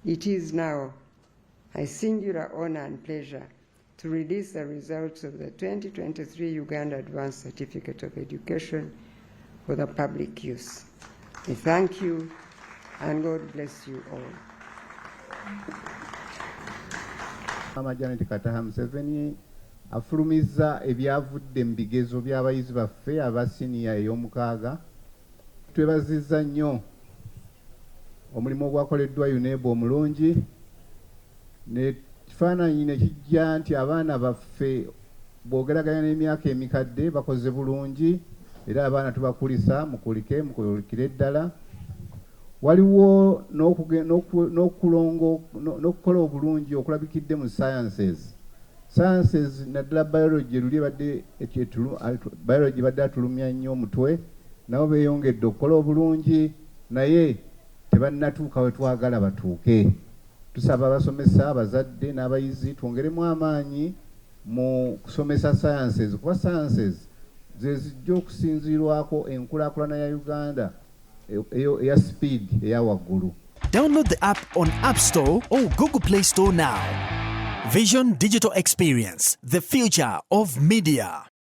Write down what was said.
It is now my singular honor and pleasure to release the results of the 2023 Uganda Advanced Certificate of Education for the public use. I thank you and God bless you all. Mama Janet Museveni afulumiza ebyavudde mu bigezo by'abayizi baffe aba siniya ey'omukaaga. Twebazizza nnyo omulimu ogwakoleddwa UNEB omulungi, ne kifaananyi ne kijja nti abaana baffe bw'ogeraganya n'emyaka emikadde bakoze bulungi, era abaana tubakulisa mukulikire ddala. Waliwo n'okukola obulungi okulabikidde mu sciences naddala biology biology badde atulumya nnyo omutwe, nabo beeyongedde okukola obulungi naye tebannatuuka we twagala batuuke. Tusaba abasomesa, abazadde n'abayizi twongeremu amaanyi mu kusomesa sciences, kuba sciences ze zijja okusinziirwako enkulaakulana ya Uganda eya speed eya waggulu. Download the app on App Store or Google Play Store now. Vision Digital Experience, the future of media.